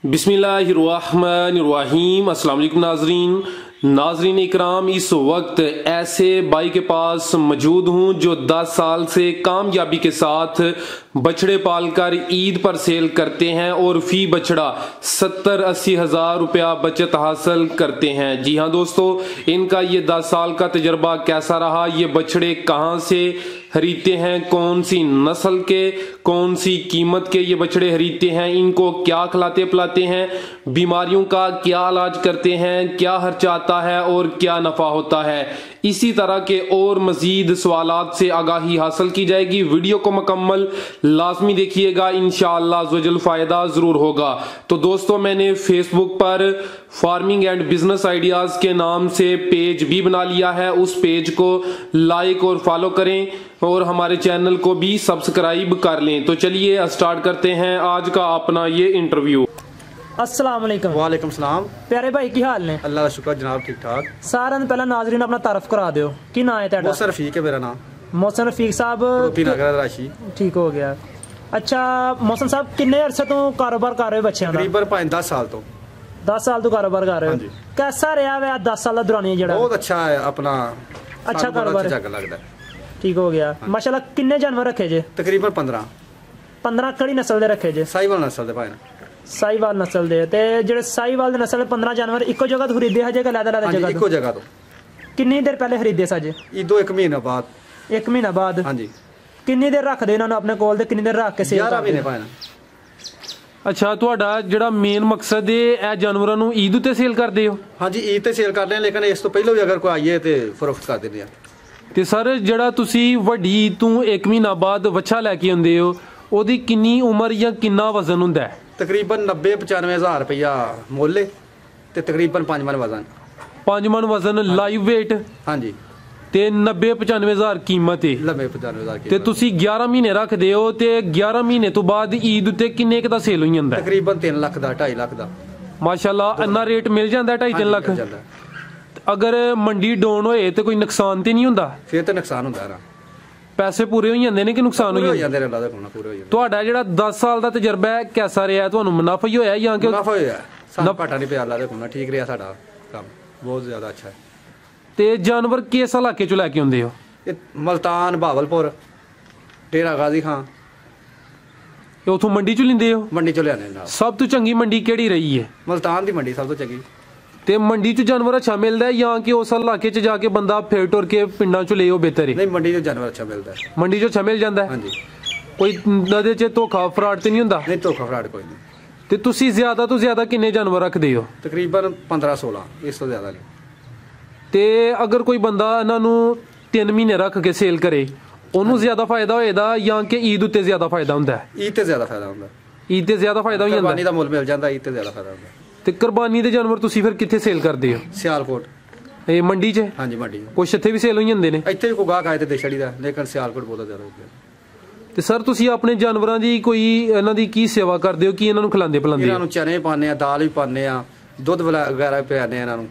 बिस्मिल्लाहिर्रहमानिर्रहीम। अस्सलाम वालेकुम नाजरीन इकराम, इस वक्त ऐसे भाई के पास मौजूद हूँ जो 10 साल से कामयाबी के साथ बछड़े पालकर ईद पर सेल करते हैं और फी बछड़ा 70-80 हज़ार रुपया बचत हासिल करते हैं। जी हाँ दोस्तों, इनका ये 10 साल का तजर्बा कैसा रहा, ये बछड़े कहाँ से खरीदते हैं, कौन सी नस्ल के, कौन सी कीमत के ये बछड़े खरीदते हैं, इनको क्या खिलाते पिलाते हैं, बीमारियों का क्या इलाज करते हैं, क्या खर्चा आता है और क्या नफा होता है, इसी तरह के और मजीद सवालात से आगाही हासिल की जाएगी। वीडियो को मुकम्मल लाजमी देखिएगा, इंशाअल्लाह ज़ोजल फायदा जरूर होगा। तो दोस्तों, मैंने फेसबुक पर फार्मिंग एंड बिजनेस आइडियाज के नाम से पेज भी बना लिया है, उस पेज को लाइक और फॉलो करें और हमारे चैनल को भी सब्सक्राइब कर लें। तो चलिए स्टार्ट करते हैं आज का अपना ये इंटरव्यू। अस्सलाम वालेकुम। वालेकुम सलाम। प्यारे भाई की हाल ने? अल्लाह का शुक्र जनाब, ठीक ठाक। सारा दिन पहला नाजरीन अपना तारफ करा दो, की ना है तेरा? मोहसिन रफीक है मेरा नाम। मोहसिन रफीक साहब, राशि ठीक हो गया। अच्छा मोहसिन साहब, किन्ने अरसे तो कारोबार कर रहे हो बच्चों का? तकरीबन 10 साल तो। 10 साल तो कारोबार कर रहे हो। कैसा रहा है 10 साल का दौरानिया जेड़ा? बहुत अच्छा है, अपना अच्छा कारोबार लगता है। ठीक हो गया। माशाल्लाह किन्ने जानवर रखे जे? तकरीबन 15 कड़ी नस्ल दे रखे जे? साहिवाल नस्ल दे भाई। साहिवाल नस्ल दे ते जेड़े साहिवाल दे नस्ल 15 जानवर इको जगह तो खरीदे है जगह अलग अलग जगह? इको जगह तो। कितनी देर पहले खरीदे साजे? ईदो 1 महीना बाद। 1 महीना बाद? हाँ जी। कितनी देर रखदे इन्हां नूं अपने कोल ते कितनी देर रख के सेल करदे? 11 महीने भाई। अच्छा, ਤੁਹਾਡਾ ਜਿਹੜਾ ਮੇਨ ਮਕਸਦ ਹੈ ਇਹ ਜਾਨਵਰਾਂ ਨੂੰ ਈਦ ਉੱਤੇ ਸੇਲ ਕਰਦੇ ਹੋ? हाँ जी, ईद ते सेल करते हैं, लेकिन इस तो पहले भी अगर कोई आइए तो फरोख्त कर देते हैं। ਤੇ ਸਰ ਜਿਹੜਾ ਤੁਸੀਂ ਵੱਡੀ ਈਦ ਤੋਂ 1 ਮਹੀਨਾ ਬਾਅਦ ਵੱਛਾ ਲੈ ਕੇ ਆਉਂਦੇ ਹੋ, ਉਹਦੀ ਕਿੰਨੀ ਉਮਰ ਜਾਂ ਕਿੰਨਾ ਵਜ਼ਨ ਹੁੰਦਾ ਹੈ? तकरीबन 90-95 हज़ार रुपया मुल्ल ते तकरीबन 5 मन वजन। 5 ਮਣ ਵਜ਼ਨ ਲਾਈਵ weight हाँ जी। ਤੇ 90-95 ਹਜ਼ਾਰ ਕੀਮਤ ਹੈ। 90-95 हज़ार ਤੇ ਤੁਸੀਂ 11 ਮਹੀਨੇ ਰੱਖਦੇ ਹੋ ਤੇ 11 ਮਹੀਨੇ ਤੋਂ ਬਾਅਦ ਈਦ ਉੱਤੇ ਕਿੰਨੇ ਕ ਦਾ ਸੇਲ ਹੋ ਜਾਂਦਾ? तकरीबन 3 लाख का 2.5 लाख का। ਮਾਸ਼ਾਅੱਲਾ, ਇੰਨਾ ਰੇਟ ਮਿਲ ਜਾਂਦਾ 2.5-3 ਲੱਖ? ਅਗਰ ਮੰਡੀ ਡਾਊਨ ਹੋਏ ਤੇ ਕੋਈ ਨੁਕਸਾਨ ਤੇ ਨਹੀਂ ਹੁੰਦਾ? ਫਿਰ ਤਾਂ ਨੁਕਸਾਨ ਹੁੰਦਾ ਹੈ ਨਾ। ਪੈਸੇ ਪੂਰੇ ਹੋ ਜਾਂਦੇ ਨੇ ਕਿ ਨੁਕਸਾਨ ਹੋ ਜਾਂਦੇ ਨੇ? ਅੱਲਾ ਦਾ ਕੋਨਾ ਪੂਰੇ ਹੋ ਜਾਂਦੇ। ਤੁਹਾਡਾ ਜਿਹੜਾ 10 ਸਾਲ ਦਾ ਤਜਰਬਾ ਹੈ ਕਿਹਦਾ ਰਿਹਾ? ਤੁਹਾਨੂੰ ਮੁਨਾਫਾ ਹੀ ਹੋਇਆ ਜਾਂ ਕਿ ਮੁਨਾਫਾ ਹੋਇਆ? ਸਾਨੂੰ ਘਾਟਾ ਨਹੀਂ ਪਿਆ, ਅੱਲਾ ਦਾ ਕੋਨਾ ਠੀਕ ਰਿਹਾ ਸਾਡਾ ਕੰਮ, ਬਹੁਤ ਜ਼ਿਆਦਾ ਅੱਛਾ ਹੈ। ਤੇ ਜਾਨਵਰ ਕਿਸ ਇਲਾਕੇ ਚੋਂ ਲੈ ਕੇ ਆਉਂਦੇ ਹੋ? ਇਹ ਮਲਤਾਨ, ਬਹਾਵਲਪੁਰ, ਡੇਰਾ ਗਾਜ਼ੀ ਖਾਨ। ਇਹ ਉਥੋਂ ਮੰਡੀ ਚੋਂ ਲੈਂਦੇ ਹੋ? ਮੰਡੀ ਚੋਂ ਲਿਆਨੇ ਨਾਲ। ਸਭ ਤੋਂ ਚੰਗੀ ਮੰਡੀ ਕਿਹੜੀ ਰਹੀ ਹੈ? ਮਲਤਾਨ ਦੀ ਮੰਡੀ ਸਭ ਤੋਂ ਚੰਗੀ। ਤੇ ਮੰਡੀ ਚ ਜਾਨਵਰ ਅੱਛਾ ਮਿਲਦਾ ਹੈ ਜਾਂ ਕਿ ਉਸ ਇਲਾਕੇ ਚ ਜਾ ਕੇ ਬੰਦਾ ਫੇਰ ਟੁਰ ਕੇ ਪਿੰਡਾਂ ਚੋਂ ਲੈ ਉਹ ਬਿਹਤਰ ਹੈ? ਨਹੀਂ, ਮੰਡੀ ਚੋਂ ਜਾਨਵਰ ਅੱਛਾ ਮਿਲਦਾ ਹੈ। ਮੰਡੀ ਚੋਂ ਅੱਛਾ ਮਿਲ ਜਾਂਦਾ ਹੈ? ਹਾਂਜੀ। ਕੋਈ ਨਦੇ ਚ ਧੋਖਾ ਫਰਾਡ ਤੇ ਨਹੀਂ ਹੁੰਦਾ? ਨਹੀਂ, ਧੋਖਾ ਫਰਾਡ ਕੋਈ ਨਹੀਂ। ਤੇ ਤੁਸੀਂ ਜ਼ਿਆਦਾ ਤੋਂ ਜ਼ਿਆਦਾ ਕਿੰਨੇ ਜਾਨਵਰ ਰੱਖਦੇ ਹੋ? ਤਕਰੀਬਨ 15-16, ਇਸ ਤੋਂ ਜ਼ਿਆਦਾ ਨਹੀਂ। ਤੇ ਅਗਰ ਕੋਈ ਬੰਦਾ ਇਹਨਾਂ ਨੂੰ 3 ਮਹੀਨੇ ਰੱਖ ਕੇ ਸੇਲ ਕਰੇ, ਉਹਨੂੰ ਜ਼ਿਆਦਾ ਫਾਇਦਾ ਹੋਏਗਾ ਜਾਂ ਕਿ ਈਦ ਉੱਤੇ ਜ਼ਿਆਦਾ ਫਾਇਦਾ ਹੁੰਦਾ ਹੈ? ਈਦ ਤੇ ਜ਼ਿਆਦਾ ਫਾਇਦਾ ਹੁੰਦਾ। ਈਦ ਤੇ ਜ਼ਿਆਦਾ ਫਾਇਦਾ ਹੋ ਜਾਂਦਾ? ਕੁਰਬਾਨੀ ਦਾ ਮੁੱਲ ਮਿਲ ਜਾਂਦਾ, ਈਦ ਤੇ ਜ਼ਿਆਦਾ ਫਾਇਦਾ ਹੁੰਦਾ। ਤੇ ਕੁਰਬਾਨੀ ਦੇ ਜਾਨਵਰ ਤੁਸੀਂ ਫਿਰ ਕਿੱਥੇ ਸੇਲ ਕਰਦੇ ਹੋ? ਸਿਆਲਕੋਟ। ਇਹ ਮੰਡੀ 'ਚ? ਹਾਂਜੀ, ਮੰਡੀ। ਕੁਛ ਇੱਥੇ ਵੀ ਸੇਲ ਹੋ ਜਾਂਦੇ ਨੇ? ਇੱਥੇ ਵੀ ਕੋਈ ਗਾਹਕ ਆਏ ਤੇ ਦੇ ਛੜੀ ਦਾ, ਲੇਕਿਨ ਸਿਆਲਕੋਟ ਬਹੁਤ ਜ਼ਿਆਦਾ ਹੋ ਗਿਆ। ਤੇ ਸਰ ਤੁਸੀਂ ਆਪਣੇ ਜਾਨਵਰਾਂ ਦੀ ਕੋਈ ਇਹਨਾਂ ਦੀ ਕੀ ਸੇਵਾ ਕਰਦੇ ਹੋ? ਕੀ ਇਹਨਾਂ ਨੂੰ ਖਿਲਾਉਂਦੇ ਪਿਲਾਉਂਦੇ? ਇਹਨਾਂ ਨੂੰ ਚਨੇ ਪਾਉਂਦੇ ਆ, ਦਾਲ ਵੀ ਪਾਉਂਦੇ ਆ, ਦੁੱਧ ਵਗੈਰਾ ਪਿਆਉਂਦੇ ਆ ਇਹਨਾਂ ਨੂੰ।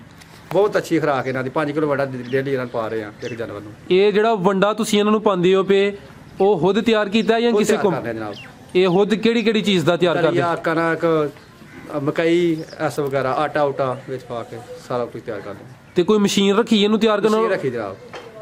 ਬਹੁਤ ਅੱਛੀ ਖੁਰਾਕ ਇਹਨਾਂ ਦੀ। 5 ਕਿਲੋ ਵੱਡਾ ਡੇਲੀ ਇਹਨਾਂ ਨੂੰ ਪਾ ਰਹੇ ਆ ਇੱਕ ਜਾਨਵਰ ਨੂੰ। ਇਹ ਜਿਹੜਾ ਵੰਡਾ ਤੁਸੀਂ ਇਹਨਾਂ ਨੂੰ ਪਾਉਂਦੇ ਹੋ ਪਏ, ਉਹ ਖੁਦ ਤਿਆਰ ਕੀਤਾ ਜਾਂ ਕਿਸੇ ਕੋਲ? ਇਹ ਖੁਦ ਕਿਹੜੀ ਕਿਹੜੀ ਚੀਜ਼ ਦਾ ਤਿਆਰ ਕਰਦੇ? ਕਣਕ, ਮਕਈ, ਐਸ ਵਗੈਰਾ, ਆਟਾ ਉਟਾ ਵਿੱਚ ਪਾ ਕੇ ਸਾਰਾ ਕੁਝ ਤਿਆਰ ਕਰਦੇ। ਤੇ ਕੋਈ ਮਸ਼ੀਨ ਰੱਖੀ ਇਹਨੂੰ ਤਿਆਰ ਕਰਨ? ਮਸ਼ੀਨ ਰੱਖੀ ਜਨਾਬ।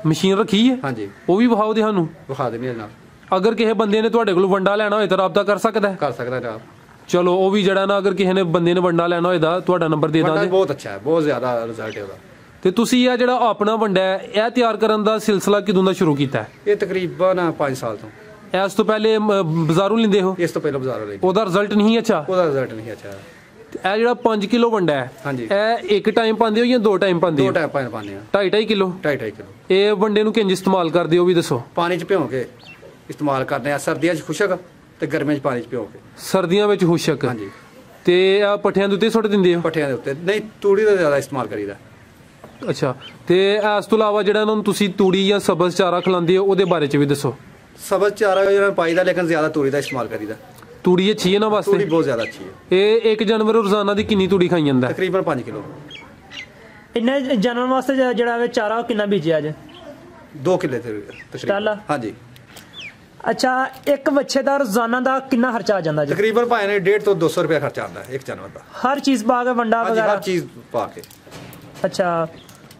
ਮਸ਼ੀਨ ਰੱਖੀ ਹੈ? ਹਾਂਜੀ। ਉਹ ਵੀ ਵਿਖਾਓ ਦੇ ਸਾਨੂੰ। ਵਿਖਾ ਦੇਣੀ ਜਨਾਬ। ਅਗਰ ਕਿਸੇ ਬੰਦੇ ਨੇ ਤੁਹਾਡੇ ਕੋਲ ਵੰਡਾ ਲੈਣਾ ਹੋਏ ਤਾਂ ਰਾਬਤਾ ਕਰ ਸਕਦਾ ਹੈ? ਕਰ ਸਕਦਾ ਜਨਾਬ। ਚਲੋ, ਉਹ ਵੀ ਜਿਹੜਾ ਨਾ ਅਗਰ ਕਿਸੇ ਨੇ ਬੰਦੇ ਨੇ ਵੰਡਾ ਲੈਣਾ ਹੋਏ ਤਾਂ ਤੁਹਾਡਾ ਨੰਬਰ ਦੇ ਦਾਂਗੇ। ਬਹੁਤ ਅੱਛਾ ਹੈ, ਬਹੁਤ ਜ਼ਿਆਦਾ ਰਿਜ਼ਲਟ ਹੈ ਉਹਦਾ। ਤੇ ਤੁਸੀਂ ਇਹ ਜਿਹੜਾ ਆਪਣਾ ਵੰਡਾ ਹੈ ਇਹ ਤਿਆਰ ਕਰਨ ਦਾ ਸਿਲਸਿਲਾ ਕਿਦੋਂ ਦਾ ਸ਼ੁਰੂ ਕੀਤਾ ਹੈ? ਇਹ ਤਕਰੀਬਨ 5 ਸਾਲ ਤੋਂ। ਇਸ ਤੋਂ ਪਹਿਲੇ ਬਾਜ਼ਾਰੋਂ ਲੈਂਦੇ ਹੋ? ਇਸ ਤੋਂ ਪਹਿਲਾਂ ਬਾਜ਼ਾਰੋਂ ਲੈਂਦੇ। ਉਹਦਾ ਰਿਜ਼ਲਟ ਨਹੀਂ ਅੱਛਾ? ਉਹਦਾ ਰਿਜ਼ਲਟ ਨਹੀਂ ਅੱਛਾ। ਇਹ ਜਿਹੜਾ 5 ਕਿਲੋ ਵੰਡਾ ਹੈ, ਹਾਂਜੀ, ਇਹ ਇੱਕ ਟਾਈਮ ਪਾਉਂਦੇ ਹੋ ਜਾਂ 2 ਟਾਈਮ ਪਾਉਂਦੇ ਹੋ? 2 ਟਾਈਮ ਪਾਉਂਦੇ ਆ। 2.5 ਕਿਲੋ? 2.5 ਕਿਲੋ। ਇਹ ਵੰਡੇ ਨੂੰ ਕਿੰਜ ਇਸਤੇਮਾਲ ਕਰਦੇ ਹੋ ਵੀ ਦੱਸੋ? ਪਾਣੀ 'ਚ ਭਿਓ ਕੇ ਇਸਤੇਮਾਲ ਕਰਦੇ ਆ। ਸਰਦੀਆਂ 'ਚ ਖੁਸ਼ਕ ਤੇ ਗਰਮੀਆਂ 'ਚ ਪਾਣੀ 'ਚ ਭਿਓ ਕੇ। ਸਰਦੀਆਂ ਵਿੱਚ ਖੁਸ਼ਕ? ਹਾਂਜੀ। ਤੇ ਆ ਪੱਠਿਆਂ ਦੇ ਉੱਤੇ ਸੁੱਟ ਦਿੰਦੇ ਹੋ? ਪੱਠਿਆਂ ਦੇ ਉੱਤੇ ਨਹੀਂ, ਤੂੜੀ ਦਾ ਜ਼ਿਆਦਾ ਇਸਤੇਮਾਲ ਕਰੀਦਾ। ਅੱਛਾ, ਤੇ ਇਸ ਤੋਂ ਇਲਾਵਾ ਜਿਹੜਾ ਇਹਨਾਂ ਨੂੰ ਤੁਸੀਂ ਤੂੜੀ ਜਾਂ ਸਬਜ਼ ਚਾਰਾ ਖਿਲਾਉਂਦੇ ਹੋ ਉਹਦੇ ਬਾਰੇ 'ਚ ਵੀ ਦੱਸੋ। ਸਬਜ਼ ਚਾਰਾ ਜਿਹੜਾ ਪਾਈਦਾ, ਲੇਕਿਨ ਜ਼ਿਆਦਾ ਤੂੜੀ ਦਾ ਇਸਤੇਮਾਲ ਕਰੀਦਾ। ਤੂੜੀ ਅੱਛੀ ਹੈ ਨਾ ਵਾਸਤੇ? ਤੂੜੀ ਬਹੁਤ ਜ਼ਿਆਦਾ ਅੱਛੀ ਹੈ। ਇਹ ਇੱਕ ਜਾਨਵਰ ਰੋਜ਼ਾਨਾ ਦੀ ਕਿੰਨੀ ਤੂੜੀ ਖਾਈ ਜਾਂਦਾ? ਤਕਰੀਬਨ 5 ਕਿਲੋ। ਇੰਨੇ ਜਾਨਵਰ ਵਾਸਤੇ ਜਿਹੜਾ ਚਾਰਾ ਕਿੰਨਾ ਬੀਜਿਆ ਅੱਜ? 2 ਕਿੱਲੇ ਤਕਰੀਬਨ। ਟਾਲਾ? ਹਾਂਜੀ। ਅੱਛਾ, ਇੱਕ ਬੱਚੇ ਦਾ ਰੋਜ਼ਾਨਾ ਦਾ ਕਿੰਨਾ ਖਰਚਾ ਆ ਜਾਂਦਾ ਜੀ? ਤਕਰੀਬਨ ਭਾਵੇਂ ਨੇ 150 ਤੋਂ 200 ਰੁਪਏ ਖਰਚਾ ਆਉਂਦਾ ਇੱਕ ਜਾਨਵਰ ਦਾ। ਹਰ ਚੀਜ਼ ਪਾ ਕੇ, ਵੰਡਾ ਹਾਂਜੀ, ਵਗੈਰਾ? ਹਰ ਚੀਜ਼ ਪਾ ਕੇ। ਅੱਛਾ,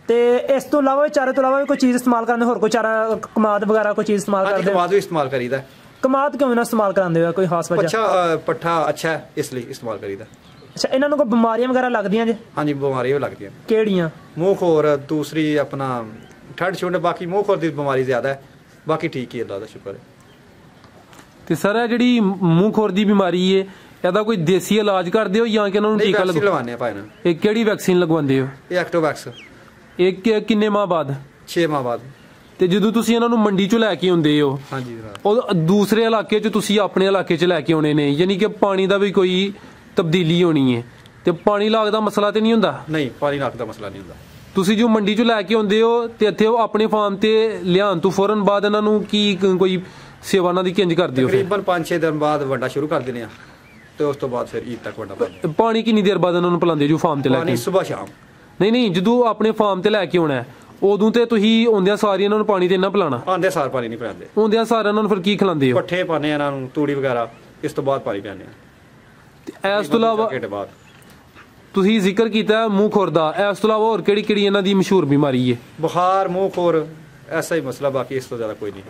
ਤੇ ਇਸ ਤੋਂ ਇਲਾਵਾ, ਚਾਰੇ ਤੋਂ ਇਲਾਵਾ ਵੀ ਕੋਈ ਚੀਜ਼ ਇਸਤੇਮਾਲ ਕਰਦੇ ਹੋਰ? ਕੋਈ ਚਾਰਾ, ਕਮਾਦ ਵਗੈਰਾ ਕੋਈ ਚੀਜ਼ ਇਸਤੇਮਾਲ ਕਰਦੇ? ਕਮਾਦ ਵੀ ਇਸਤੇਮਾਲ ਕਰੀਦਾ। ਕਮਾਦ ਕਿਉਂ ਨਾ ਇਸਤੇਮਾਲ ਕਰਾਉਂਦੇ ਹੋ, ਕੋਈ ਖਾਸ ਵਜ੍ਹਾ? ਪੱਠਾ ਅੱਛਾ ਹੈ, ਇਸ ਲਈ ਇਸਤੇਮਾਲ ਕਰੀਦਾ। ਅੱਛਾ, ਇਹਨਾਂ ਨੂੰ ਕੋਈ ਬਿਮਾਰੀਆਂ ਵਗੈਰਾ ਲੱਗਦੀਆਂ ਜੀ? ਹਾਂਜੀ, ਬਿਮਾਰੀਆਂ ਵੀ ਲੱਗਦੀਆਂ। ਕਿਹੜੀਆਂ? ਮੂੰਹ ਖੋਰ, ਦੂਸਰੀ ਆਪਣਾ ਠੱਡ ਛੁੰਡ। ਬਾਕੀ ਮੂੰਹ ਖੋਰ ਦੀ ਬਿਮਾਰੀ ਜ਼ਿਆਦਾ ਹੈ, ਬਾਕੀ ਠੀਕ ਹੀ ਅੱਲਾ ਦਾ ਸ਼ੁਕਰ ਹੈ। ਤੇ ਸਰ ਇਹ ਜਿਹੜੀ ਮੂੰਹ ਖੋਰ ਦੀ ਬਿਮਾਰੀ ਹੈ, ਇਹਦਾ ਕੋਈ ਦੇਸੀ ਇਲਾਜ ਕਰਦੇ ਹੋ ਜਾਂ ਕਿ ਇਹਨਾਂ ਨੂੰ ਟੀਕਾ ਲਗਵਾਉਂਦੇ ਆ ਭਾਈ? ਇਹ ਕਿਹੜੀ ਵੈਕਸੀਨ ਲਗਵਾਉਂਦੇ ਹੋ? ਇਹ ਐਕਟੋਵੈਕਸ। ਇਹ ਕਿੰਨੇ ਮਾਹ ਬਾਅਦ? 6 ਮਾਹ ਬਾਅਦ। ਤੇ ਜਦੋਂ ਤੁਸੀਂ ਇਹਨਾਂ ਨੂੰ ਮੰਡੀ ਚੋਂ ਲੈ ਕੇ ਆਉਂਦੇ ਹੋ, ਹਾਂਜੀ ਜਨਾਬ, ਉਹ ਦੂਸਰੇ ਇਲਾਕੇ 'ਚ ਤੁਸੀਂ ਆਪਣੇ ਇਲਾਕੇ 'ਚ ਲੈ ਕੇ ਆਉਣੇ ਨੇ, ਯਾਨੀ ਕਿ ਪਾਣੀ ਦਾ ਵੀ ਕੋਈ ਤਬਦੀਲੀ ਹੋਣੀ ਹੈ, ਤੇ ਪਾਣੀ ਲਾਗ ਦਾ ਮਸਲਾ ਤੇ ਨਹੀਂ ਹੁੰਦਾ? ਨਹੀਂ, ਪਾਣੀ ਲਾਗ ਦਾ ਮਸਲਾ ਨਹੀਂ ਹੁੰਦਾ। ਤੁਸੀਂ ਜੋ ਮੰਡੀ ਚੋਂ ਲੈ ਕੇ ਆਉਂਦੇ ਹੋ ਤੇ ਇੱਥੇ ਉਹ ਆਪਣੇ ਫਾਰਮ ਤੇ ਲਿਆਉਣ ਤੋਂ ਫੌਰਨ ਬਾਅਦ ਇਹਨਾਂ ਨੂੰ ਕੀ ਕੋਈ ਸੇਵਾ ਨਾਲ ਦੀ ਕਿੰਜ ਕਰਦੇ ਹੋ? ਤਕਰੀਬਨ 5-6 ਦਿਨ ਬਾਅਦ ਵੱਡਾ ਸ਼ੁਰੂ ਕਰ ਦਿੰਦੇ ਆ, ਤੇ ਉਸ ਤੋਂ ਬਾਅਦ ਫਿਰ ਈਦ ਤੱਕ ਵੱਡਾ ਪਾਉਂਦੇ। ਪਾਣੀ ਕਿੰਨੀ ਦੇਰ ਬਾਅਦ ਇਹਨਾਂ ਨੂੰ ਪਿਲਾਉਂਦੇ ਜੋ ਫਾਰਮ ਤੇ ਲੈ ਕੇ? ਪਾਣੀ ਸਵੇਰ ਸ਼ਾਮ। ਨਹੀਂ, ਜਦੋਂ ਆਪਣੇ ਫਾਰਮ ਤੇ ਲੈ ਕੇ ਆਉਣਾ ਹੈ ਉਦੋਂ ਤੇ ਤੁਸੀਂ ਆਉਂਦਿਆਂ ਸਾਰੀ ਇਹਨਾਂ ਨੂੰ ਪਾਣੀ ਤੇ ਇੰਨਾ ਪਿਲਾਣਾ? ਆਉਂਦੇ ਸਾਰ ਪਾਣੀ ਨਹੀਂ ਪਿਲਾਉਂਦੇ। ਆਉਂਦਿਆਂ ਸਾਰ ਇਹਨਾਂ ਨੂੰ ਫਿਰ ਕੀ ਖਿਲਾਉਂਦੇ ਹੋ? ਪੱਠੇ ਪਾਉਂਦੇ ਆ ਇਹਨਾਂ ਨੂੰ, ਤੂੜੀ ਵਗੈਰਾ, ਇਸ ਤੋਂ ਬਾਅਦ ਪਾਣੀ ਪਿਆਉਂਦੇ ਆ। ਇਸ ਤੋਂ ਇਲਾਵਾ ਤੁਸੀਂ ਜ਼ਿਕਰ ਕੀਤਾ ਮੂੰਹ ਖੁਰ ਦਾ, ਇਸ ਤੋਂ ਇਲਾਵਾ ਹੋਰ ਕਿਹੜੀ ਕਿਹੜੀ ਇਹਨਾਂ ਦੀ ਮਸ਼ਹੂਰ ਬਿਮਾਰੀ ਹੈ? ਬੁਖਾਰ, ਮੂੰਹ ਖੋਰ, ਐਸਾ ਹੀ ਮਸਲਾ, ਬਾਕੀ ਇਸ ਤੋਂ ਜ਼ਿਆਦਾ ਕੋਈ ਨਹੀਂ।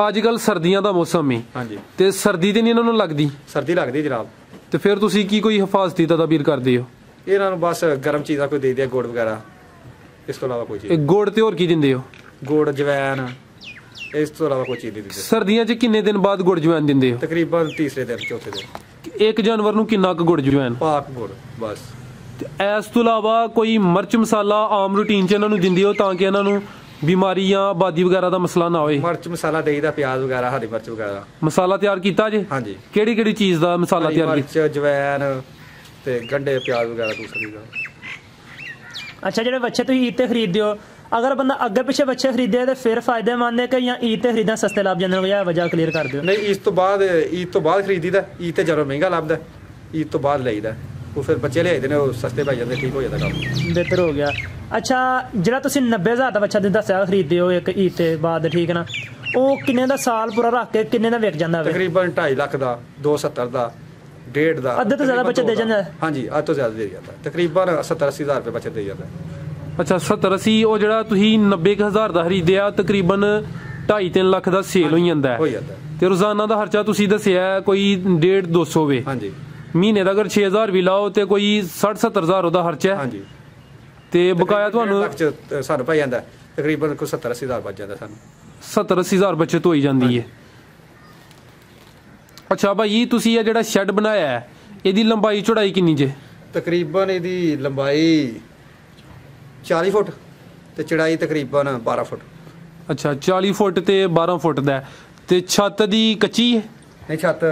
ਅੱਜ ਕੱਲ ਸਰਦੀਆਂ ਦਾ ਮੌਸਮ ਹੈ, ਹਾਂਜੀ, ਤੇ ਸਰਦੀ ਤੇ ਨਹੀਂ ਇਹਨਾਂ ਨੂੰ ਲੱਗਦੀ? ਸਰਦੀ ਲੱਗਦੀ ਜਨਾਬ। ਤੇ ਫਿਰ ਤੁਸੀਂ ਕੀ ਕੋਈ ਹਿਫਾਜ਼ਤੀ ਤਦਾਬੀਰ ਕਰਦੇ ਹੋ? ਇਹਨਾਂ ਨੂੰ ਬਸ ਗਰਮ ਚੀਜ਼ਾਂ ਕੋਈ ਦੇ ਦਿਆ, ਗੁੜ ਵਗੈਰਾ, ਇਸ ਤੋਂ ਇਲਾਵਾ ਕੋਈ ਚੀਜ਼। ਗੁੜ ਤੇ ਹੋਰ ਕੀ ਦਿੰਦੇ ਹੋ? ਗੁੜ, ਜਵੈਨ, ਇਸ ਤੋਂ ਇਲਾਵਾ ਕੋਈ ਚੀਜ਼ ਨਹੀਂ ਦਿੰਦੇ। ਸਰਦੀਆਂ 'ਚ ਕਿੰਨੇ ਦਿਨ ਬਾਅਦ ਗੁੜ ਜਵੈਨ ਦਿੰਦੇ ਹੋ? ਤਕਰੀਬਨ ਤੀਸਰੇ ਦਿਨ, ਚੌਥੇ ਦਿਨ। ਇੱਕ ਜਾਨਵਰ ਨੂੰ ਕਿੰਨਾ ਕੁ ਗੁੜ ਜਵੈਨ? ਪਾਕ ਗੁੜ ਬਸ। ਇਸ ਤੋਂ ਇਲਾਵਾ ਕੋਈ ਮਿਰਚ ਮਸਾਲਾ ਆਮ ਰੂਟੀਨ 'ਚ ਇਹਨਾਂ ਨੂੰ ਦਿੰਦੇ ਹੋ ਤਾਂ ਕਿ ਇਹਨਾਂ ਨੂੰ ਬਿਮਾਰੀ ਜਾਂ ਆਬਾਦੀ ਵਗੈਰਾ ਦਾ ਮਸਲਾ ਨਾ ਹੋਵੇ? ਮਿਰਚ ਮਸਾਲਾ ਦੇਈਦਾ, ਪਿਆਜ਼ ਵਗੈਰਾ, ਹਰੀ ਮਿਰਚ ਵਗੈਰਾ। ਮਸਾਲਾ ਤਿਆਰ ਕੀਤਾ ਜੇ? ਹਾਂਜੀ। ਕਿਹੜੀ ਕਿਹੜੀ ਚੀਜ਼ ਦਾ ਮਸਾਲਾ ਤਿਆਰ ਕੀਤਾ? ਮਿਰਚ, ਜਵੈਨ ਤੇ ਗੰਢੇ, ਪਿਆਜ਼ ਵਗੈਰਾ ਦੂਸਰੀ ਦਾ। ਅੱਛਾ, ਜਿਹੜੇ ਬੱਚੇ ਤੁਸੀਂ ਈਦ ਤੇ ਖਰੀਦਦੇ ਹੋ, ਅਗਰ ਬੰਦਾ ਅੱਗੇ ਪਿੱਛੇ ਬੱਚੇ ਖਰੀਦੇ ਤੇ ਫਿਰ ਫਾਇਦੇਮੰਦ ਹੈ ਕਿ ਜਾਂ ਈਦ ਤੇ ਖਰੀਦਣਾ ਸਸਤੇ ਲੱਭ ਜਾਂਦੇ ਨੇ? ਵਜ੍ਹਾ ਕਲੀਅਰ ਕਰ ਦਿਓ। ਨਹੀਂ, ਈਦ ਤੋਂ ਬਾਅਦ ਖਰੀਦੀਦਾ। ਈਦ ਤੇ ਜਦੋਂ ਮਹਿੰਗਾ ਲੱਭਦਾ, ਈਦ ਤੋਂ ਬਾਅਦ ਲਈਦਾ। ਉਹ ਫਿਰ ਬੱਚੇ ਲਿਆਈਦੇ ਨੇ, ਉਹ ਸਸਤੇ ਪੈ ਜਾਂਦੇ, ਠੀਕ ਹੋ ਜਾਂਦਾ ਕੰਮ। ਬਿਹਤਰ ਹੋ ਗਿਆ। ਅੱਛਾ, ਜਿਹੜਾ ਤੁਸੀਂ 90,000 ਦਾ ਬੱਚਾ ਦੱਸਿਆ ਖਰੀਦਦੇ ਹੋ ਇੱਕ ਈਦ ਤੇ ਬਾਅਦ, ਠੀਕ ਹੈ ਨਾ, ਉਹ ਕਿੰਨੇ ਦਾ ਸਾਲ ਪੂਰਾ ਰੱਖ ਕੇ ਕਿੰਨੇ ਦਾ ਵਿਕ ਜਾਂਦਾ? ਤਕਰੀਬਨ 2.5 ਲੱਖ ਦਾ, 270 ਦਾ, 1.5 ਦਾ। ਅੱਧੇ ਤੋਂ ਜ਼ਿਆਦਾ ਬੱਚਤ ਦੇ ਜਾਂਦਾ? ਹਾਂਜੀ, ਅੱਧ ਤੋਂ ਜ਼ਿਆਦਾ ਦੇ ਜਾਂਦਾ। ਤਕਰੀਬਨ 70-80 ਹਜ਼ਾਰ ਰੁਪਏ ਬੱਚਤ ਦੇ ਜਾਂਦਾ। ਅੱਛਾ, 70-80। ਉਹ ਜਿਹੜਾ ਤੁਸੀਂ 90,000 ਦਾ ਖਰੀਦਿਆ, ਤਕਰੀਬਨ 2.5-3 ਲੱਖ ਦਾ ਸੇਲ ਹੋਈ ਜਾਂਦਾ ਹੋ ਹੈ। ਜਾਂਦਾ। ਤੇ ਰੋਜ਼ਾਨਾ ਦਾ ਖਰਚਾ ਤੁਸੀਂ ਦੱਸਿਆ ਕੋਈ 150-200 ਹੋਵੇ। ਹਾਂਜੀ। ਮਹੀਨੇ ਦਾ ਅਗਰ 6,000 ਵੀ ਲਾਓ ਤੇ ਕੋਈ 60-70,000 ਉਹਦਾ ਖਰਚਾ ਹੈ। ਹਾਂਜੀ। ਤੇ ਬਕਾਇਆ ਤੁਹਾਨੂੰ ਸਾਨੂੰ ਪੈ ਜਾਂਦਾ ਤਕਰੀਬਨ ਕੋਈ 70-80 ਹਜ਼ਾਰ ਬਚ ਜਾਂਦਾ ਸਾਨੂੰ। 70-80 ਹਜ਼ਾਰ ਬੱਚਤ ਹੋਈ ਜਾਂਦੀ ਹੈ। ਅੱਛਾ ਭਾਈ, ਤੁਸੀਂ ਇਹ ਜਿਹੜਾ ਸ਼ੈੱਡ ਬਣਾਇਆ ਹੈ, ਇਹਦੀ ਲੰਬਾਈ ਚੌੜਾਈ ਕਿੰਨੀ ਜੇ? ਤਕਰੀਬਨ ਇਹਦੀ ਲੰਬਾਈ 40 ਫੁੱਟ ਤੇ ਚੌੜਾਈ ਤਕਰੀਬਨ 12 ਫੁੱਟ। ਅੱਛਾ, 40 ਫੁੱਟ ਤੇ 12 ਫੁੱਟ ਦਾ ਹੈ। ਤੇ ਛੱਤ ਦੀ ਕੱਚੀ ਹੈ? ਨਹੀਂ, ਛੱਤ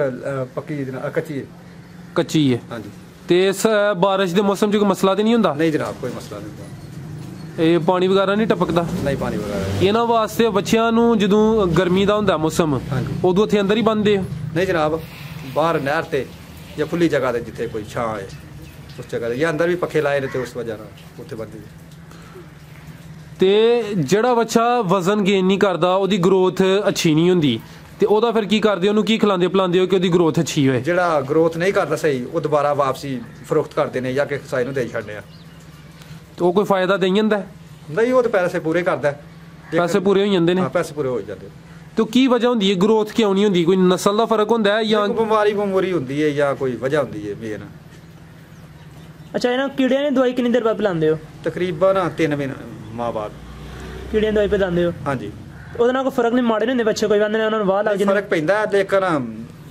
ਪੱਕੀ ਕੱਚੀ ਹੈ। ਕੱਚੀ ਹੈ। ਹਾਂਜੀ। ਤੇ ਇਸ ਬਾਰਿਸ਼ ਦੇ ਮੌਸਮ 'ਚ ਕੋਈ ਮਸਲਾ ਤੇ ਨਹੀਂ ਹੁੰਦਾ? ਨਹੀਂ ਜਨਾਬ, ਕੋਈ ਮਸਲਾ ਨਹੀਂ ਹੁੰਦਾ। ਇਹ ਪਾਣੀ ਵਗੈਰਾ ਨਹੀਂ ਟਪਕਦਾ? ਨਹੀਂ, ਪਾਣੀ ਵਗੈਰਾ। ਇਹਨਾਂ ਵਾਸਤੇ ਬੱਚਿਆਂ ਨੂੰ ਜਦੋਂ ਗਰਮੀ ਦਾ ਹੁੰਦਾ ਮੌਸਮ, ਹਾਂਜੀ, ਉਦੋਂ ਇੱਥੇ ਅੰਦਰ ਹੀ ਬੰਨਦੇ ਹੋ? ਨਹੀਂ ਜਨਾਬ, ਬਾਹਰ ਨਹਿਰ ਤੇ ਜਾਂ ਖੁੱਲੀ ਜਗ੍ਹਾ ਤੇ ਜਿੱਥੇ ਕੋਈ ਛਾਂ ਹੈ ਉਸ ਜਗ੍ਹਾ ਤੇ, ਜਾਂ ਅੰਦਰ ਵੀ ਪੱਖੇ ਲਾਏ ਨੇ ਤੇ ਉਸ ਵਜ੍ਹਾ ਨਾਲ ਉੱਥੇ ਬੰਨਦੇ। ਤੇ ਜਿਹੜਾ ਬੱਚਾ ਵਜ਼ਨ ਗੇਨ ਨਹੀਂ ਕਰਦਾ, ਉਹਦੀ ਗਰੋਥ ਅੱਛੀ ਨਹੀਂ ਹੁੰਦੀ, ਤੇ ਉਹਦਾ ਫਿਰ ਕੀ ਕਰਦੇ ਹੋ? ਉਹਨੂੰ ਕੀ ਖਿਲਾਉਂਦੇ ਪਿਲਾਉਂਦੇ ਹੋ ਕਿ ਉਹਦੀ ਗਰੋਥ ਅੱਛੀ ਹੋਏ? ਜਿਹੜਾ ਗਰੋਥ ਨਹੀਂ ਕਰਦਾ ਸਹੀ, ਉਹ ਦੁਬਾਰਾ ਵਾਪਸੀ ਫਰੋਖਤ ਕਰਦੇ ਨੇ ਜਾਂ ਕਿ ਸਾਈ ਨੂੰ ਦੇ ਛੱਡਦੇ ਆ। ਤੇ ਉਹ ਕੋਈ ਫਾਇਦਾ ਦੇ ਜਾਂਦਾ? ਨਹੀਂ, ਉਹ ਤਾਂ ਪੈਸੇ ਪੂਰੇ ਕਰਦਾ। ਪੈਸੇ ਪੂਰੇ ਹੋ ਜਾਂਦੇ ਨੇ? ਹਾਂ, ਪੈਸੇ ਪੂਰੇ ਹੋ ਜਾਂਦੇ। ਤੇ ਕੀ ਵਜ੍ਹਾ ਹੁੰਦੀ ਹੈ ਗਰੋਥ ਕਿਉਂ ਨਹੀਂ ਹੁੰਦੀ? ਕੋਈ ਨਸਲ ਦਾ ਫਰਕ ਹੁੰਦਾ ਹੈ ਜਾਂ ਬਿਮਾਰੀ ਹੁੰਦੀ ਹੈ ਜਾਂ ਕੋਈ ਵਜ੍ਹਾ ਹੁੰਦੀ ਹੈ ਮੇਨ? ਅੱਛਾ, ਇਹਨਾਂ ਕੀੜਿਆਂ ਦੀ ਦਵਾਈ ਕਿੰਨੀ ਦੇਰ ਬਾਅਦ ਪਿਲਾਉਂਦੇ ਹੋ? ਤਕਰੀਬਨ 3 ਮਾਹ ਬਾਅਦ ਕੀੜਿਆਂ ਦੀ ਦਵਾਈ ਪਿਲਾਉਂਦੇ ਹੋ? ਹਾਂਜੀ। ਉਹਦੇ ਨਾਲ ਕੋਈ ਫਰਕ ਨਹੀਂ? ਮਾੜੇ ਨਹੀਂ ਹੁੰਦੇ ਬੱਚੇ? ਕੋਈ ਕਹਿੰਦੇ ਨੇ ਉਹਨਾਂ ਨੂੰ ਵਾਹ ਲੱਗ ਜਾਂਦੀ? ਫਰਕ ਪੈਂਦਾ ਲੇਕਿਨ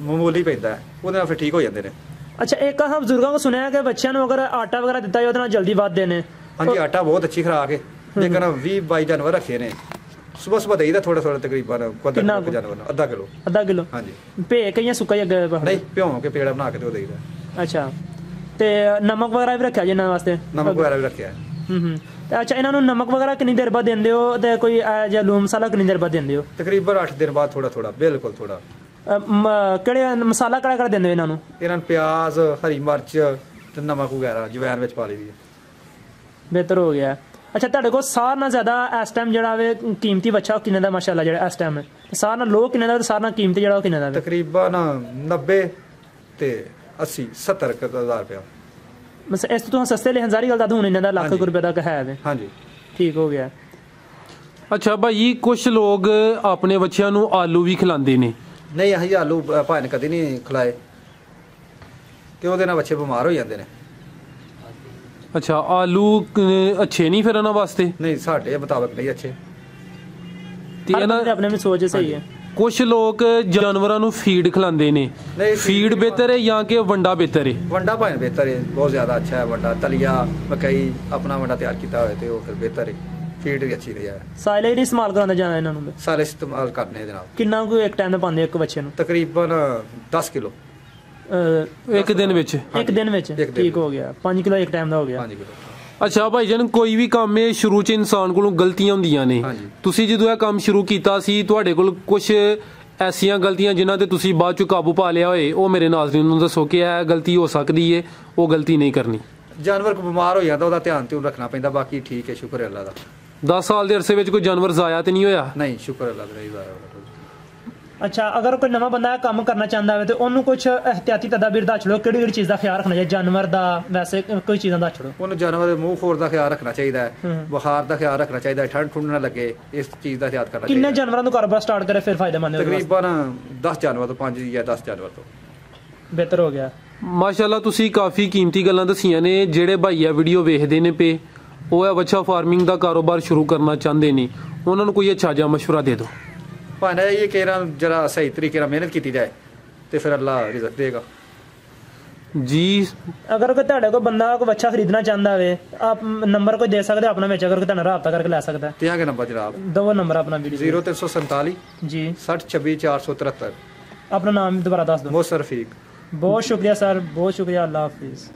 ਮਾਮੂਲੀ ਪੈਂਦਾ, ਉਹਦੇ ਨਾਲ ਫਿਰ ਠੀਕ ਹੋ ਜਾਂਦੇ ਨੇ। ਅੱਛਾ, ਇੱਕ ਹਾਂ ਬਜ਼ੁਰਗਾਂ ਕੋਲ ਸੁਣਿਆ ਕਿ ਬੱਚਿਆਂ ਨੂੰ ਅਗਰ ਆਟਾ ਵਗੈਰਾ ਦਿੱਤਾ ਜਾਏ ਉਹਦੇ ਨਾਲ ਜਲਦੀ ਵੱਧਦੇ ਨੇ। ਹਾਂਜੀ, ਆਟਾ ਬਹੁਤ ਅੱਛੀ ਖੁਰਾਕ ਹੈ, ਲੇਕਿਨ 20-22 ਜਾਨਵਰ ਰੱਖੇ ਨੇ। ਸੁਬਹ ਦੇਈਦਾ ਥੋੜਾ ਤਕਰੀਬਨ ਜਾਨਵਰ ਨੂੰ ਅੱਧਾ ਕਿਲੋ। ਹਾਂਜੀ। ਭੇ ਕੇ ਜਾਂ ਸੁੱਕਾ ਹੀ ਅੱਗੇ? ਨਹੀਂ, ਭਿਉਂ ਕੇ ਪੇੜਾ ਬਣਾ ਕੇ ਉਹ ਦੇਈਦਾ। ਅੱਛਾ, ਤੇ ਨਮਕ ਵਗੈਰਾ ਵੀ ਰੱਖਿਆ ਜੀ ਇਹਨਾਂ ਵਾਸਤੇ? ਨਮਕ ਵਗੈਰਾ ਵੀ ਰੱਖਿਆ। ਤੇ ਅੱਛਾ, ਇਹਨਾਂ ਨੂੰ ਨਮਕ ਵਗੈਰਾ ਕਿੰਨੀ ਦੇਰ ਬਾਅਦ ਦਿੰਦੇ ਹੋ ਤੇ ਕੋਈ ਜਾਂ ਲੂਣ ਮਸਾਲਾ ਕਿੰਨੀ ਦੇਰ ਬਾਅਦ ਦਿੰਦੇ ਹੋ? ਤਕਰੀਬਨ 8 ਦਿਨ ਬਾਅਦ ਥੋੜਾ ਬਿਲਕੁਲ ਥੋੜਾ। ਕਿਹੜੇ ਮਸਾਲਾ ਕਿਹੜਾ ਦਿੰਦੇ ਹੋ ਇਹਨਾਂ ਨੂੰ? ਇਹਨਾਂ ਨੂੰ ਪਿਆਜ਼, ਹਰੀ ਮਿਰਚ ਤੇ ਨਮਕ ਵਗੈਰਾ ਜਵੈਨ ਵਿੱਚ ਪਾ ਲਈ ਦੀ ਹੈ। ਬਿਹਤਰ ਹੋ ਗਿਆ। ਅੱਛਾ ਤੁਹਾਡੇ ਕੋਲ ਸਾਰਿਆਂ ਨਾਲ ਜ਼ਿਆਦਾ ਇਸ ਟਾਈਮ ਜਿਹੜਾ ਵੇ ਕੀਮਤੀ ਬੱਚਾ ਉਹ ਕਿੰਨੇ ਦਾ ਮਾਸ਼ਾਅੱਲਾ ਜਿਹੜਾ ਇਸ ਟਾਈਮ ਹੈ ਸਾਰਿਆਂ ਨਾਲ ਲੋ ਕਿੰਨੇ ਦਾ ਤੇ ਸਾਰਿਆਂ ਨਾਲ ਕੀਮਤੀ ਜਿਹੜਾ ਉਹ ਕਿੰਨੇ ਦਾ ਤਕਰੀਬਨ 90 ਤੇ 80 70 ਹਜ਼ਾਰ ਰੁਪਇਆ ਬਸ ਇਸ ਤੋਂ ਸਸਤੇ ਲਿਖਣ ਸਾਰੀ ਗੱਲ ਤਾਂ ਹੁਣ ਇਹਨਾਂ ਦਾ ਲੱਖ ਰੁਪਏ ਤੱਕ ਹੈ ਵੇ ਹਾਂਜੀ ਠੀਕ ਹੋ ਗਿਆ ਅੱਛਾ ਭਾਈ ਕੁਝ ਲੋਕ ਆਪਣੇ ਬੱਚਿਆਂ ਨੂੰ ਆਲੂ ਵੀ ਖਿਲਾਉਂਦੇ ਨੇ ਨਹੀਂ ਅਸੀਂ ਆਲੂ ਭਾਵੇਂ ਕਦੀ ਨਹੀਂ ਖਿਲਾਏ ਕਿ ਉਹਦੇ ਨਾਲ ਬੱਚੇ ਬਿਮਾਰ ਹੋ ਜਾਂਦੇ ਨੇ ਅੱਛਾ ਆਲੂ ਅੱਛੇ ਨਹੀਂ ਫਿਰ ਇਹਨਾਂ ਵਾਸਤੇ ਨਹੀਂ ਸਾਡੇ ਮੁਤਾਬਕ ਨਹੀਂ ਅੱਛੇ ਤੇ ਇਹਨਾਂ ਆਪਣੇ ਵੀ ਸੋਚ ਸਹੀ ਹੈ ਕੁਝ ਲੋਕ ਜਾਨਵਰਾਂ ਨੂੰ ਫੀਡ ਖਿਲਾਉਂਦੇ ਨੇ ਫੀਡ ਬਿਹਤਰ ਹੈ ਜਾਂ ਕਿ ਵੰਡਾ ਬਿਹਤਰ ਹੈ ਵੰਡਾ ਭਾਵੇਂ ਬਿਹਤਰ ਹੈ ਬਹੁਤ ਜ਼ਿਆਦਾ ਅੱਛਾ ਹੈ ਵੰਡਾ ਤਲੀਆ ਮਕਈ ਆਪਣਾ ਵੰਡਾ ਤਿਆਰ ਕੀਤਾ ਹੋਇਆ ਤੇ ਉਹ ਫਿਰ ਬਿਹਤਰ ਹੈ ਫੀਡ ਵੀ ਅੱਛੀ ਰਹੀ ਹੈ ਸਾਇਲੇਜ ਨਹੀਂ ਇਸਤੇਮਾਲ ਕਰਾਉਂਦੇ ਜਾਣਾ ਇਹਨਾਂ ਨੂੰ ਸਾਰੇ ਇਸਤੇਮਾਲ ਕਰਨੇ ਦੇ ਨਾਲ ਕਿੰਨਾ ਕੁ ਇੱਕ ਟਾਈਮ ਦਾ ਪਾਉਂਦੇ ਇੱਕ ਬੱਚੇ ਨੂੰ ਤਕਰੀਬਨ 10 ਕਿਲੋ ਇੱਕ ਦਿਨ ਵਿੱਚ ਠੀਕ ਹੋ ਗਿਆ 5 ਕਿਲੋ ਇੱਕ ਟਾਈਮ ਦਾ ਹੋ ਗਿਆ 5 ਕਿਲੋ ਅੱਛਾ ਭਾਈ ਜਾਨ ਕੋਈ ਵੀ ਕੰਮ ਹੈ ਸ਼ੁਰੂ 'ਚ ਇਨਸਾਨ ਕੋਲੋਂ ਗਲਤੀਆਂ ਹੁੰਦੀਆਂ ਨੇ ਤੁਸੀਂ ਜਦੋਂ ਇਹ ਕੰਮ ਸ਼ੁਰੂ ਕੀਤਾ ਸੀ ਤੁਹਾਡੇ ਕੋਲ ਕੁਝ ਐਸੀਆਂ ਗਲਤੀਆਂ ਜਿਨ੍ਹਾਂ ਤੇ ਤੁਸੀਂ ਬਾਅਦ 'ਚ ਕਾਬੂ ਪਾ ਲਿਆ ਹੋਏ ਉਹ ਮੇਰੇ ਨਾਜ਼ਰੀਨ ਨੂੰ ਦੱਸੋ ਕਿ ਇਹ ਗਲਤੀ ਹੋ ਸਕਦੀ ਹੈ ਉਹ ਗਲਤੀ ਨਹੀਂ ਕਰਨੀ ਜਾਨਵਰ ਕੋ ਬਿਮਾਰ ਹੋ ਜਾਂਦਾ ਉਹਦਾ ਧਿਆਨ ਤੇ ਰੱਖਣਾ ਪੈਂਦਾ ਬਾਕੀ ਠੀਕ ਹੈ ਸ਼ੁਕਰ ਹੈ ਅੱਲਾ ਦਾ 10 ਸਾਲ ਦੇ ਅਰਸੇ ਵਿੱਚ ਕੋਈ ਜਾਨਵਰ ਜ਼ਾਇਆ ਤੇ ਨਹੀਂ ਹੋਇਆ ਨਹੀਂ ਸ਼ੁਕਰ ਅੱਲਾ ਦਾ ਨਹੀਂ ਜ਼ਾਇਆ ਅੱਛਾ ਅਗਰ ਕੋਈ ਨਵਾਂ ਬੰਦਾ ਕੰਮ ਕਰਨਾ ਚਾਹੁੰਦਾ ਹੋਵੇ ਤੇ ਉਹਨੂੰ ਕੁਝ ਇhtiyati ਤਦਾਬੀਰ ਦੱਸ ਲਓ ਕਿਹੜੀ ਚੀਜ਼ ਦਾ ਖਿਆਲ ਰੱਖਣਾ ਚਾਹੀਦਾ ਜਾਨਵਰ ਦਾ ਵੈਸੇ ਕੋਈ ਚੀਜ਼ਾਂ ਦੱਸ ਲਓ ਉਹਨੂੰ ਜਾਨਵਰ ਦੇ ਮੂੰਹ ਖੋਰ ਦਾ ਖਿਆਲ ਰੱਖਣਾ ਚਾਹੀਦਾ ਹੈ ਬੁਖਾਰ ਦਾ ਖਿਆਲ ਰੱਖਣਾ ਚਾਹੀਦਾ ਹੈ ਠੰਡ ਠੁੰਡ ਨਾ ਲੱਗੇ ਇਸ ਚੀਜ਼ ਦਾ ਖਿਆਲ ਕਰਨਾ ਚਾਹੀਦਾ ਕਿੰਨੇ ਜਾਨਵਰਾਂ ਨੂੰ ਕਾਰੋਬਾਰ ਸਟਾਰਟ ਕਰੇ ਫਿਰ ਫਾਇਦੇਮੰਦ ਹੋਵੇ ਤਕਰੀਬਨ 10 ਜਾਨਵਰ ਤੋਂ 5 ਜਾਂ 10 ਜਾਨਵਰ ਤੋਂ ਬਿਹਤਰ ਹੋ ਗਿਆ ਮਾਸ਼ਾਅੱਲਾ ਤੁਸੀਂ ਕਾਫੀ ਕੀਮਤੀ ਗੱਲਾਂ ਦੱਸੀਆਂ ਨੇ ਜਿਹੜੇ ਭਾਈ ਆ ਵੀਡੀਓ ਵੇਖਦੇ ਨੇ ਪਏ ਉਹ ਇਹ ਬੱਚਾ ਫਾਰਮਿੰਗ ਦਾ ਕਾਰੋਬਾਰ ਸ਼ੁਰੂ ਕਰਨਾ ਚਾਹੁੰਦੇ ਨੇ ਉਹਨਾਂ ਨੂੰ ਕੋਈ ਅੱਛਾ ਜਿਹਾ ਮਸ਼ਵਰਾ ਦੇ ਦਿਓ ਭਾਣਾ ਇਹ ਕਿ ਜਰਾ ਸਹੀ ਤਰੀਕੇ ਨਾਲ ਮਿਹਨਤ ਕੀਤੀ ਜਾਏ ਤੇ ਫਿਰ ਅੱਲਾ ਰਿਜ਼ਕ ਦੇਗਾ ਜੀ ਅਗਰ ਕੋਈ ਤੁਹਾਡੇ ਕੋਲ ਬੰਦਾ ਕੋਈ ਬੱਚਾ ਖਰੀਦਣਾ ਚਾਹੁੰਦਾ ਹੋਵੇ ਆਪ ਨੰਬਰ ਕੋਈ ਦੇ ਸਕਦੇ ਆਪਣਾ ਵਿੱਚ ਅਗਰ ਕੋਈ ਤੁਹਾਨੂੰ ਰਾਬਤਾ ਕਰਕੇ ਲੈ ਸਕਦਾ ਤੇ ਆਗੇ ਨੰਬਰ ਜਨਾਬ ਦੋ ਨੰਬਰ ਆਪਣਾ ਵੀਡੀਓ 0347 ਜੀ 6026 473 ਆਪਣਾ ਨਾਮ ਦੁਬਾਰਾ ਦੱਸ ਦਿਓ ਮੋਸਰ ਰਫੀਕ ਬਹੁਤ ਸ਼ੁਕਰੀਆ ਸਰ ਬਹੁਤ ਸ਼ੁਕਰੀਆ ਅੱਲਾ ਹਾਫਿਜ਼